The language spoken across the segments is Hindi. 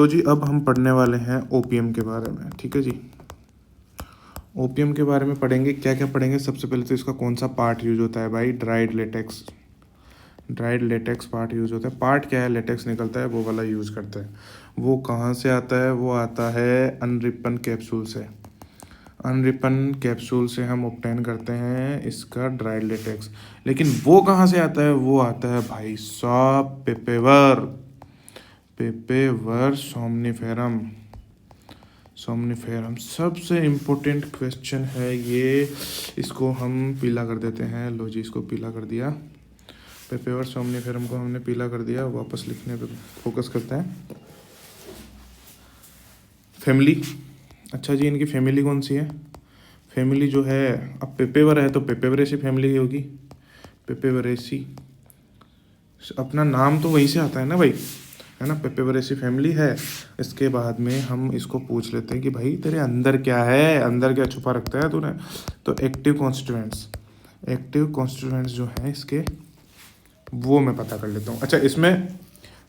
तो जी अब हम पढ़ने वाले हैं ओपीएम के बारे में, ठीक है जी। ओपीएम के बारे में पढ़ेंगे, क्या क्या पढ़ेंगे। सबसे पहले तो इसका कौन सा पार्ट यूज होता है भाई, dried latex. Dried latex part use होता है। पार्ट क्या है, लेटेक्स निकलता है वो वाला यूज करते हैं। वो कहाँ से आता है, वो आता है अनरिपन कैप्सूल से। अनरिपन कैप्सूल से हम ऑब्टेन करते हैं इसका ड्राइड लेटेक्स। लेकिन वो कहाँ से आता है, वो आता है भाई साहब पेपेवर। पेपेवर सोमनिफेरम। सोमनिफेरम सबसे इम्पोर्टेंट क्वेश्चन है ये। इसको हम पीला कर देते हैं। लो जी, इसको पीला कर दिया। पेपेवर सोमनिफेरम को हमने पीला कर दिया। वापस लिखने पे फोकस करते हैं। फैमिली, अच्छा जी, इनकी फैमिली कौन सी है। फैमिली जो है, अब पेपेवर है तो पेपेवरेसी फैमिली होगी। पेपेवरेसी, अपना नाम तो वहीं से आता है ना भाई, है ना। पेपेवरेसी फैमिली है। इसके बाद में हम इसको पूछ लेते हैं कि भाई तेरे अंदर क्या है, अंदर क्या छुपा रखता है तूने। तो एक्टिव कॉन्स्टिट्यूएंट्स, एक्टिव कॉन्स्टिट्यूएंट्स जो है इसके, वो मैं पता कर लेता हूँ। अच्छा, इसमें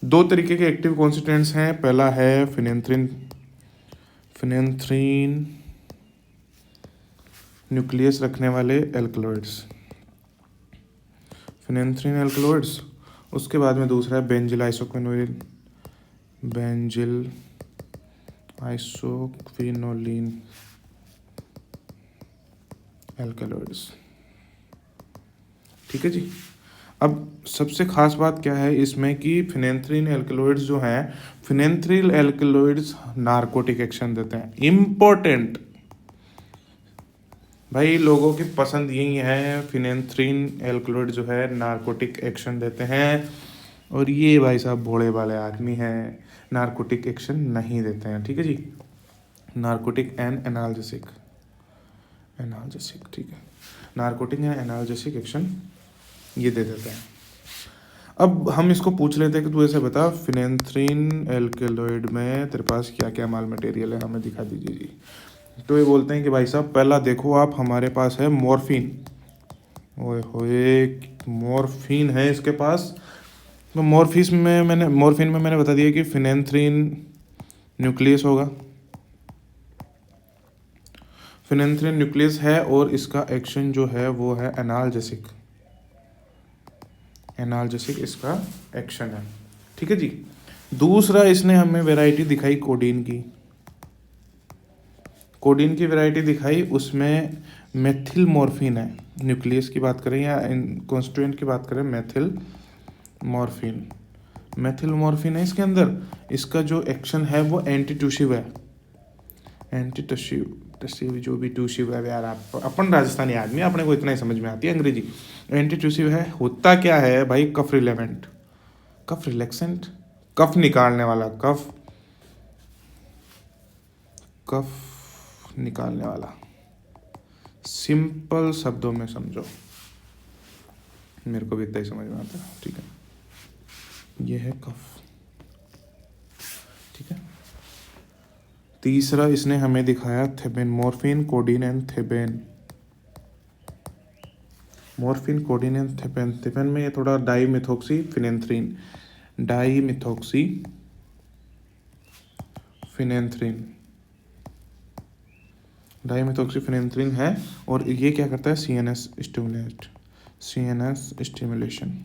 दो तरीके के एक्टिव कॉन्स्टिट्यूएंट्स हैं। पहला है फिनेंथ्रीन। फिनेंथ्रीन न्यूक्लियस रखने वाले एल्कलॉइड्स, फिनेंथ्रीन एल्कलॉइड्स। उसके बाद में दूसरा है benzyl isoquinoline, benzyl isoquinoline alkaloids, ठीक है जी। अब सबसे खास बात क्या है इसमें कि फिनेंथ्रीन एल्कलॉइड्स जो हैं, फिनेंथ्रीन एल्कलॉइड्स नार्कोटिक एक्शन देते हैं। इम्पोर्टेंट भाई, लोगों की पसंद यही है, फिनेंथ्रीन एल्कलॉइड जो है नार्कोटिक एक्शन देते हैं। और ये भाई साहब भोले वाले आदमी हैं, नार्कोटिक एक्शन नहीं देते हैं, ठीक है जी। नार्कोटिक एंड एनाल्जेसिक, एनाल्जेसिक, ठीक है। नार्कोटिक एंड एनाल्जेसिक एक्शन ये दे देते हैं। अब हम इसको पूछ लेते हैं कि तू ऐसे बता, फिनेंथ्रीन एल्कलॉइड में तेरे पास क्या क्या माल मटेरियल है, हमें दिखा दीजिए जी। तो ये बोलते हैं कि भाई साहब पहला देखो आप, हमारे पास है मॉर्फिन। ओए होए, मॉर्फिन है इसके पास। तो मॉर्फिन में मैंने बता दिया कि फिनेंथ्रीन न्यूक्लियस होगा। फिनेंथ्रीन न्यूक्लियस है और इसका एक्शन जो है वो है एनाल्जेसिक। एनाल्जेसिक इसका एक्शन है, ठीक है जी। दूसरा, इसने हमें वैरायटी दिखाई कोडीन की। कोडीन की वैरायटी दिखाई, उसमें मेथिल मॉर्फिन है। न्यूक्लियस की बात करें या कॉन्स्टिट्यूएंट की बात करें, मेथिल मॉर्फिन। मेथिल मॉर्फिन है इसके अंदर। इसका जो एक्शन है वो एंटी ट्यूसिव है। एंटी टशिव जो भी ट्यूसिव है यार, आप अपन राजस्थानी आदमी, अपने को इतना ही समझ में आती है अंग्रेजी। एंटी ट्यूसिव है। होता क्या है भाई, कफ रिलेवेंट, कफ रिलैक्सेंट, कफ निकालने वाला, कफ कफ निकालने वाला। सिंपल शब्दों में समझो, मेरे को भी इतना ही समझ में आता है, ठीक है। ये है कफ, ठीक है। तीसरा, इसने हमें दिखाया thebaine, morphine, codeine and thebaine. Morphine, codeine and thebaine. Thebaine में ये थोड़ा डाईमिथॉक्सी फिनेंथ्रीन, डाईमिथॉक्सी फिनेंथ्रीन, डाईमिथॉक्सीफिनेंथ्रीन है। और ये क्या करता है, CNS stimulate, CNS stimulation,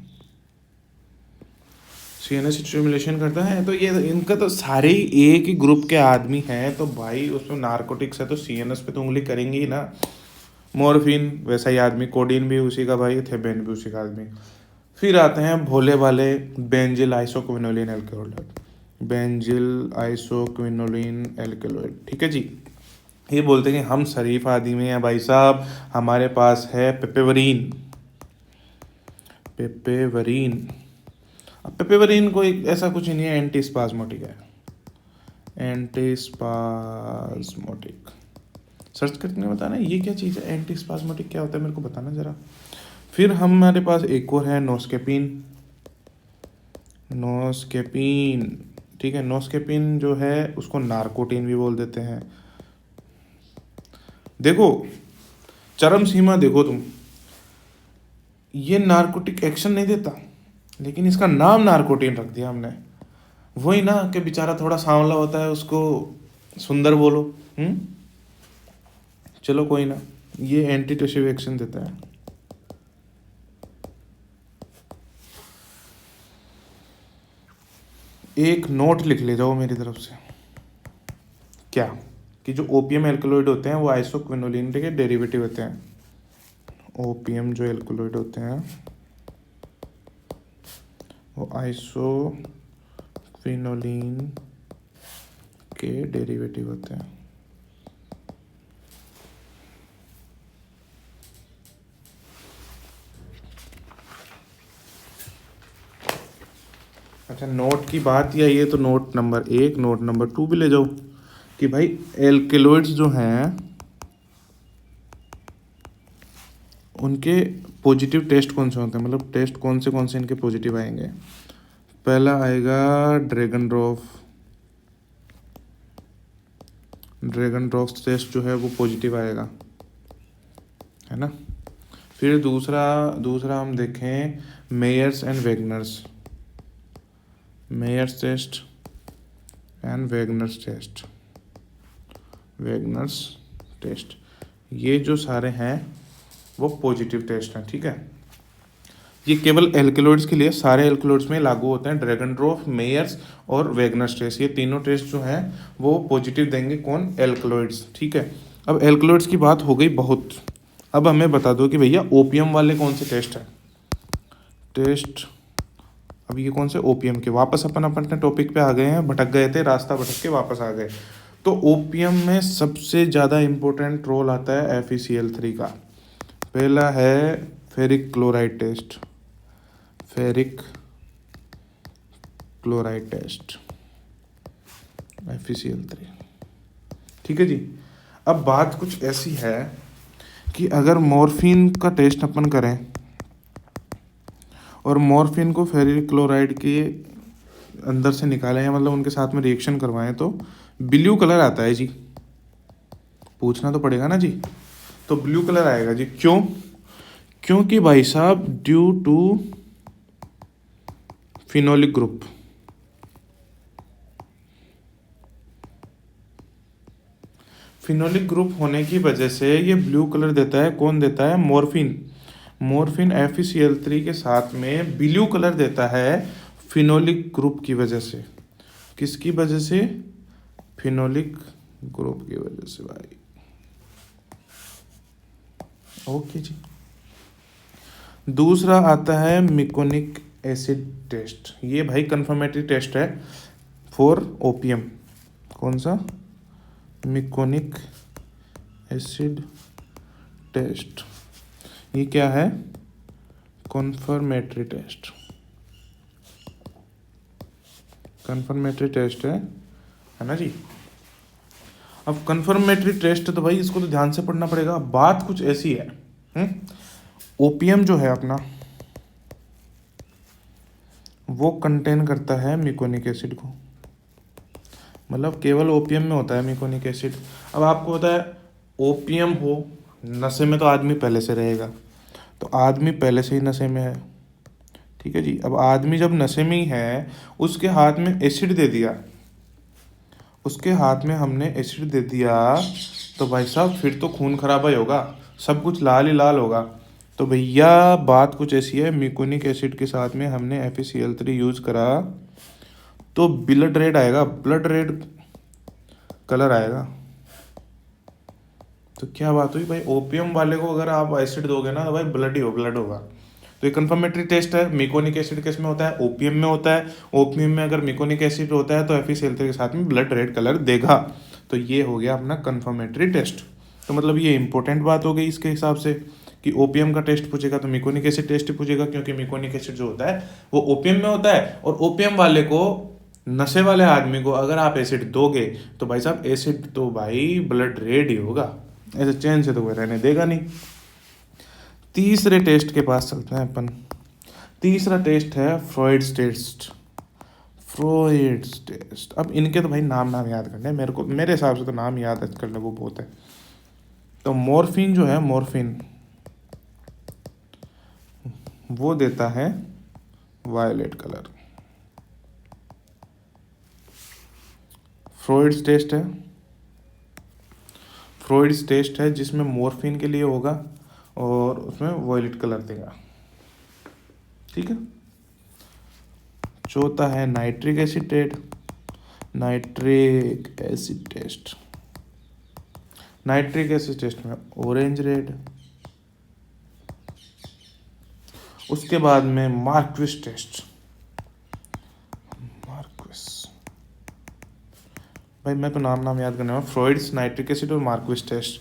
CNS stimulation करता है। तो ये इनका तो सारे ही एक ही ग्रुप के आदमी हैं, तो भाई उसमें नार्कोटिक्स है तो सीएनएस पे तो उंगली करेंगे ही ना। मॉर्फिन वैसा ही आदमी, कोडीन भी उसी का भाई, थेबेन भी उसी का आदमी। फिर आते हैं भोले वाले benzyl isoquinoline alkaloid, benzyl isoquinoline alkaloid, ठीक है जी। ये बोलते हैं कि हम शरीफ आदमी हैं भाई साहब, हमारे पास है पेपेवरीन। पेपेवरीन, अब पेपेवरीन कोई ऐसा कुछ नहीं है, एंटी स्पाज्मोटिक है, एंटी स्पाज्मोटिक। सर्च करके बताना ये क्या चीज़ है, एंटी स्पाज्मोटिक क्या होता है, मेरे को बताना ज़रा। फिर हमारे पास एक और है नोस्केपिन, नोस्केपिन, ठीक है। नोस्केपिन जो है उसको नार्कोटिन भी बोल देते हैं। देखो चरम सीमा, देखो तुम, ये नार्कोटिक एक्शन नहीं देता लेकिन इसका नाम नार्कोटिन रख दिया हमने। वही ना कि बेचारा थोड़ा सांवला होता है, उसको सुंदर बोलो। हम्म, चलो कोई ना, ये एंटी टशिव एक्शन देता है। एक नोट लिख ले जाओ मेरी तरफ से, क्या, कि जो ओपीएम एल्कलॉइड होते हैं वो आइसोक्विनोलिन के डेरिवेटिव होते हैं। ओपीएम जो एल्कलॉइड होते हैं वो आइसोक्विनोलिन के डेरिवेटिव होते हैं। अच्छा, नोट की बात ही आई है तो नोट नंबर 1 नोट नंबर 2 भी ले जाओ कि भाई एल्केलॉइड्स जो हैं उनके पॉजिटिव टेस्ट कौन से होते हैं, मतलब टेस्ट कौन से इनके पॉजिटिव आएंगे। पहला आएगा ड्रैगन ड्रॉफ टेस्ट जो है वो पॉजिटिव आएगा, है ना। फिर दूसरा दूसरा हम देखें Mayer's and Wagner's, Mayer's test and Wagner's test, ये जो सारे हैं वो पॉजिटिव टेस्ट हैं, ठीक है। ये केवल एल्केलॉइड्स के लिए, सारे एल्केलॉइड्स में लागू होते हैं। ड्रैगन ड्रॉफ, मेयर्स और वेगनर्स टेस्ट, ये तीनों टेस्ट जो हैं वो पॉजिटिव देंगे, कौन, एल्केलॉइड्स, ठीक है। अब एल्केलॉइड्स की बात हो गई बहुत, अब हमें बता दो कि भैया ओपीएम वाले कौन से टेस्ट हैं। टेस्ट, अब ये कौन से ओपीएम के, वापस अपन अपने टॉपिक पे आ गए हैं, भटक गए थे, रास्ता भटक के वापस आ गए। तो ओपीएम में सबसे ज़्यादा इम्पोर्टेंट रोल आता है FeCl3 का। पहला है ferric chloride test, ferric chloride test, FeCl3, ठीक है जी। अब बात कुछ ऐसी है कि अगर मॉर्फिन का टेस्ट अपन करें और मॉर्फिन को फेरिक क्लोराइड के अंदर से निकालें, या मतलब उनके साथ में रिएक्शन करवाएं, तो ब्लू कलर आता है जी। पूछना तो पड़ेगा ना जी, तो ब्लू कलर आएगा जी, क्यों? क्योंकि भाई साहब due to phenolic group, phenolic group होने की वजह से ये ब्लू कलर देता है। कौन देता है? मॉर्फिन। मॉर्फिन FeCl3 के साथ में ब्लू कलर देता है फिनोलिक ग्रुप की वजह से। किसकी वजह से? फिनोलिक ग्रुप की वजह से भाई। ओके जी। दूसरा आता है मिकोनिक एसिड टेस्ट, ये भाई कंफर्मेटरी टेस्ट है फॉर ओपीएम। कौन सा? मिकोनिक एसिड टेस्ट। ये क्या है? कन्फर्मेटरी टेस्ट, कन्फर्मेटरी टेस्ट है ना जी। अब कन्फर्मेटरी टेस्ट तो भाई इसको तो ध्यान से पढ़ना पड़ेगा। बात कुछ ऐसी है, ओपीएम जो है अपना वो कंटेन करता है मिकोनिक एसिड को, मतलब केवल ओपीएम में होता है मिकोनिक एसिड। अब आपको पता है ओपीएम हो नशे में तो आदमी पहले से रहेगा, तो आदमी पहले से ही नशे में है, ठीक है जी। अब आदमी जब नशे में ही है, उसके हाथ में एसिड दे दिया, उसके हाथ में हमने एसिड दे दिया, तो भाई साहब फिर तो खून खराबा ही होगा, सब कुछ लाल ही लाल होगा। तो भैया बात कुछ ऐसी है, मिकोनिक एसिड के साथ में हमने FeCl3 यूज़ करा तो ब्लड रेड आएगा, ब्लड रेड कलर आएगा। तो क्या बात हुई भाई, ओपीएम वाले को अगर आप एसिड दोगे ना तो भाई ब्लड ही हो, ब्लड होगा। तो ये कंफर्मेटरी टेस्ट है। मिकोनिक एसिड किस में होता है? ओपीएम में होता है। ओपीएम में अगर मिकोनिक एसिड होता है तो FeCl3 के साथ में ब्लड रेड कलर देगा। तो ये हो गया अपना कंफर्मेटरी टेस्ट। तो मतलब ये इंपॉर्टेंट बात हो गई इसके हिसाब से कि ओपीएम का टेस्ट पूछेगा तो मिकोनिक एसिड टेस्ट ही पूछेगा, क्योंकि मिकोनिक एसिड जो होता है वो ओपीएम में होता है। और ओपीएम वाले को, नशे वाले आदमी को अगर आप एसिड दोगे तो भाई साहब एसिड तो भाई ब्लड रेड ही होगा, ऐसे चैन से तो कोई रहने देगा नहीं। तीसरे टेस्ट के पास चलते हैं अपन। तीसरा टेस्ट है फ्रॉइड्स टेस्ट, फ्रॉइड्स टेस्ट। अब इनके तो भाई नाम याद करने मेरे को, मेरे हिसाब से तो नाम याद करने को बहुत है। तो मॉर्फिन जो है, मॉर्फिन वो देता है वायलेट कलर, फ्रॉइड्स टेस्ट है, फ्रॉइड्स टेस्ट है जिसमें मॉर्फिन के लिए होगा और उसमें वॉयलेट कलर देगा, ठीक है। चौथा है nitric acid test, nitric acid test, nitric acid test में ऑरेंज रेड। उसके बाद में मार्क्विस टेस्ट, मार्क्विस, भाई मैं तो नाम याद करने वाला, फ्रॉइड्स, नाइट्रिक एसिड और मार्क्विस टेस्ट।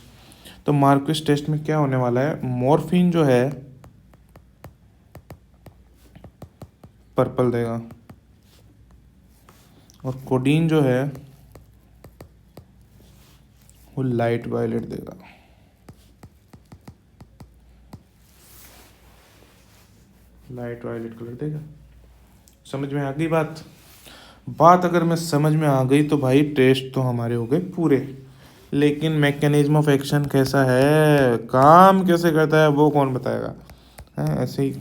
तो मार्क्विस टेस्ट में क्या होने वाला है, मॉर्फिन जो है पर्पल देगा और कोडीन जो है वो लाइट वायलेट देगा। लाइट वायलेट कलर देगा। समझ में आ गई बात? बात अगर मैं समझ में आ गई तो भाई टेस्ट तो हमारे हो गए पूरे, लेकिन मैकेनिज्म ऑफ एक्शन कैसा है, काम कैसे करता है, वो कौन बताएगा? है ऐसे ही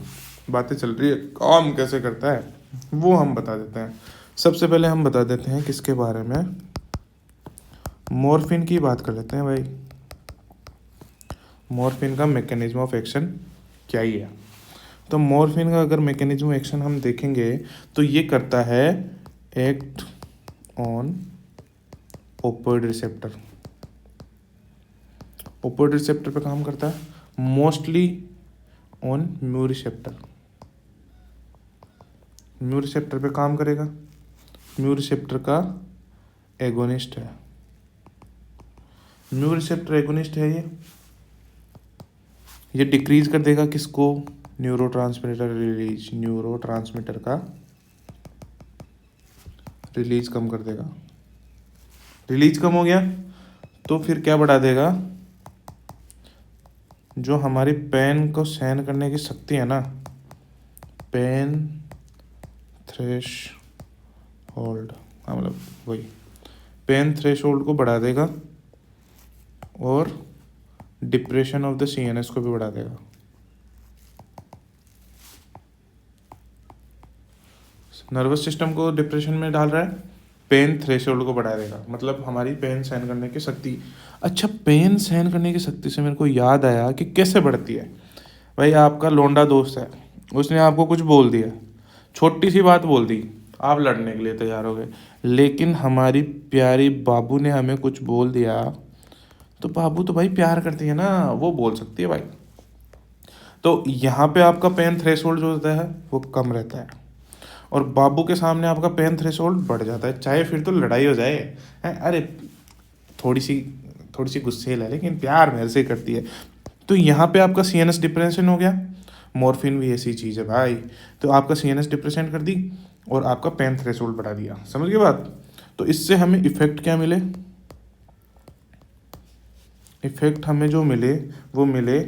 बातें चल रही है, काम कैसे करता है वो हम बता देते हैं। सबसे पहले हम बता देते हैं किसके बारे में, मॉर्फिन की बात कर लेते हैं भाई। मॉर्फिन का मैकेनिज्म ऑफ एक्शन क्या ही है। तो मॉर्फिन का अगर मैकेनिज्म एक्शन हम देखेंगे तो ये करता है act on opioid receptor. Opioid receptor पे काम करता है, mostly on mu receptor. Mu receptor पे काम करेगा, म्यू रिसेप्टर का एगोनिस्ट है। म्यू रिसेप्टर एगोनिस्ट है ये डिक्रीज कर देगा किसको, न्यूरोट्रांसमीटर रिलीज, न्यूरोट्रांसमीटर का रिलीज कम कर देगा। रिलीज कम हो गया तो फिर क्या बढ़ा देगा, जो हमारी पेन को सहन करने की शक्ति है ना, पेन थ्रेश होल्ड, हाँ मतलब वही पेन थ्रेश होल्ड को बढ़ा देगा और डिप्रेशन ऑफ द CNS को भी बढ़ा देगा। नर्वस सिस्टम को डिप्रेशन में डाल रहा है, पेन थ्रेशोल्ड को बढ़ा देगा, मतलब हमारी पेन सहन करने की शक्ति। अच्छा, पेन सहन करने की शक्ति से मेरे को याद आया कि कैसे बढ़ती है। भाई आपका लोंडा दोस्त है, उसने आपको कुछ बोल दिया, छोटी सी बात बोल दी, आप लड़ने के लिए तैयार हो गए। लेकिन हमारी प्यारी बाबू ने हमें कुछ बोल दिया तो बाबू तो भाई प्यार करती है ना, वो बोल सकती है भाई। तो यहाँ पे आपका पेन थ्रेशोल्ड जो होता है वो कम रहता है और बाबू के सामने आपका पेन थ्रेशोल्ड बढ़ जाता है, चाहे फिर तो लड़ाई हो जाए है, अरे थोड़ी सी गुस्सेल है लेकिन प्यार मेरे से करती है। तो यहाँ पे आपका CNS डिप्रेशन हो गया। मॉर्फिन भी ऐसी चीज़ है भाई, तो आपका CNS डिप्रेशन कर दी और आपका पेन थ्रेशोल्ड बढ़ा दिया। समझ गए बात? तो इससे हमें इफेक्ट क्या मिले, इफेक्ट हमें जो मिले वो मिले,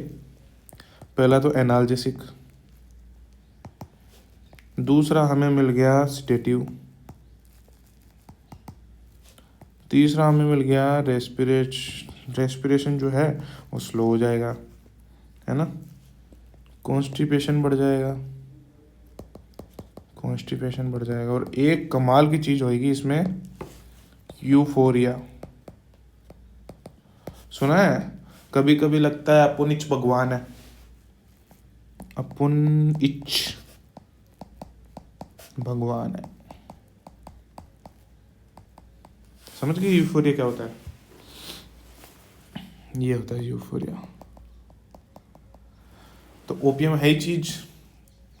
पहला तो एनाल्जेसिक, दूसरा हमें मिल गया सिडेटिव, तीसरा हमें मिल गया रेस्पिरेशन जो है वो स्लो हो जाएगा, है ना। कॉन्स्टिपेशन बढ़ जाएगा, कॉन्स्टिपेशन बढ़ जाएगा और एक कमाल की चीज़ होएगी इसमें, यूफोरिया। सुना है, कभी कभी लगता है अपन इच भगवान है, अपन इच भगवान है। समझ गए यूफोरिया क्या होता है? ये होता है यूफोरिया। तो ओपियम है ही चीज,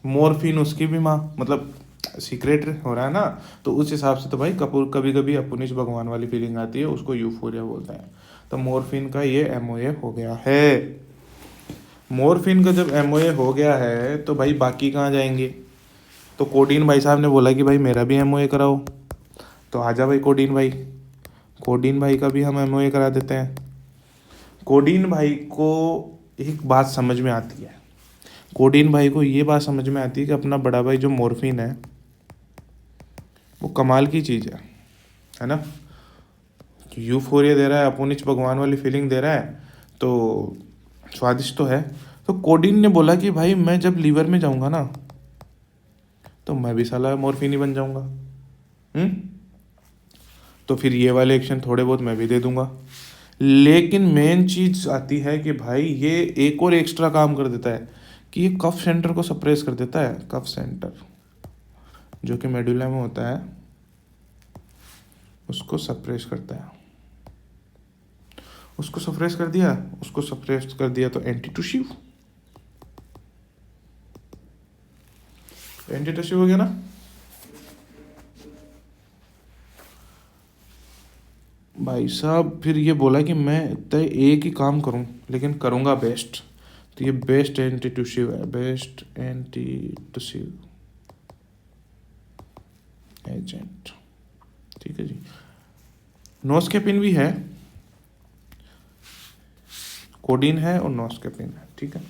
मॉर्फिन उसकी भी माँ, मतलब सीक्रेट हो रहा है ना, तो उस हिसाब से तो भाई कपूर कभी कभी अपुनिश भगवान वाली फीलिंग आती है, उसको यूफोरिया बोलते हैं। तो मॉर्फिन का ये MOA हो गया है। मॉर्फिन का जब MOA हो गया है तो भाई बाकी कहाँ जाएंगे? तो कोडीन भाई साहब ने बोला कि भाई मेरा भी MOA कराओ, तो आजा भाई कोडीन भाई, कोडीन भाई का भी हम MOA करा देते हैं। कोडीन भाई को एक बात समझ में आती है, कोडीन भाई को ये बात समझ में आती है कि अपना बड़ा भाई जो मॉर्फिन है वो कमाल की चीज़ है ना। यूफोरिया दे रहा है, अपुनिच भगवान वाली फीलिंग दे रहा है, तो स्वादिष्ट तो है। तो कोडीन ने बोला कि भाई मैं जब लीवर में जाऊंगा ना तो मैं भी साला मॉर्फिन ही बन जाऊंगा। तो फिर ये वाले एक्शन थोड़े बहुत मैं भी दे दूंगा। लेकिन मेन चीज़ आती है कि भाई ये एक और एक्स्ट्रा काम कर देता है कि ये कफ सेंटर को सप्रेस कर देता है। कफ सेंटर जो कि मेडुला में होता है उसको सप्रेस करता है। उसको सप्रेस कर दिया तो एंटीटूसिव हो गया ना। भाई साहब फिर ये बोला कि मैं तय एक ही काम करूं लेकिन करूंगा बेस्ट। तो ये बेस्ट एंटीटूसिव है, बेस्ट एंटीटूसिव एजेंट। ठीक है जी। नोस्केपिन भी है, कोडीन है और नोस्केपिन है। ठीक है,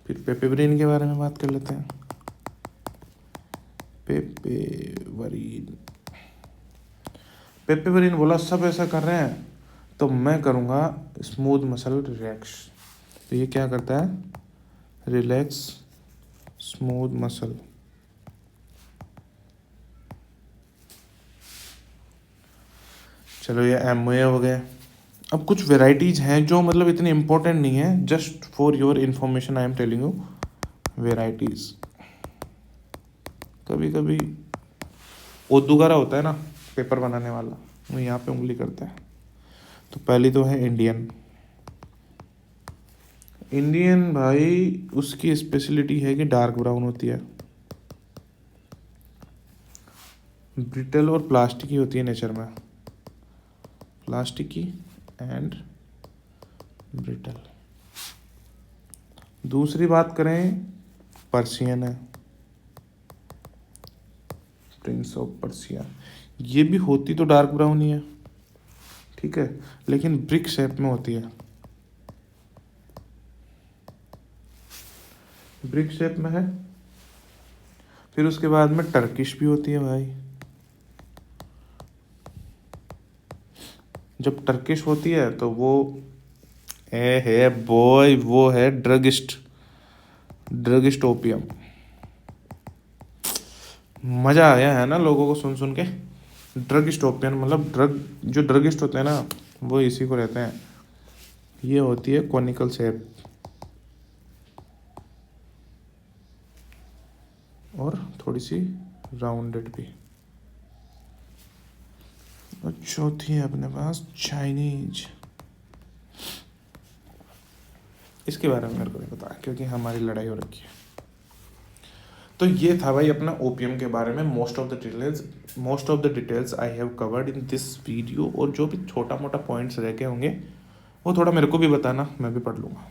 फिर पेपेवरिन के बारे में बात कर लेते हैं। पेपेवरिन बोला सब ऐसा कर रहे हैं तो मैं करूँगा स्मूथ मसल रिलैक्स। तो ये क्या करता है, रिलैक्स स्मूथ मसल। चलो ये एमओए हो गया। अब कुछ वेराइटीज़ हैं जो मतलब इतनी इम्पोर्टेंट नहीं है, just for your information I am telling you varieties. कभी कभी ओदुगारा होता है ना पेपर बनाने वाला, वो यहाँ पे उंगली करता है। तो पहली तो है इंडियन भाई, उसकी स्पेशलिटी है कि डार्क ब्राउन होती है, ब्रिटल और प्लास्टिक की होती है नेचर में, प्लास्टिक की एंड ब्रिटल। दूसरी बात करें पर्सियन है, प्रिंस ऑफ पर्सिया। ये भी होती तो डार्क ब्राउन ही है, ठीक है, लेकिन ब्रिक शेप में होती है, ब्रिक शेप में है। फिर उसके बाद में टर्किश भी होती है भाई। जब टर्किश होती है तो वो है बॉय, वो है ड्रगिस्ट ओपियम। मज़ा आया है ना लोगों को सुन सुन के। ड्रगिस्ट ओपियम मतलब जो ड्रगिस्ट होते हैं ना वो इसी को रहते हैं। ये होती है कॉनिकल शेप और थोड़ी सी राउंडेड भी। और चौथी है अपने पास चाइनीज। इसके बारे में मेरे को नहीं पता क्योंकि हमारी लड़ाई हो रखी है। तो ये था भाई अपना ओपीएम के बारे में most of the details I have covered in this video. और जो भी छोटा मोटा पॉइंट्स रह गए होंगे वो थोड़ा मेरे को भी बताना, मैं भी पढ़ लूँगा।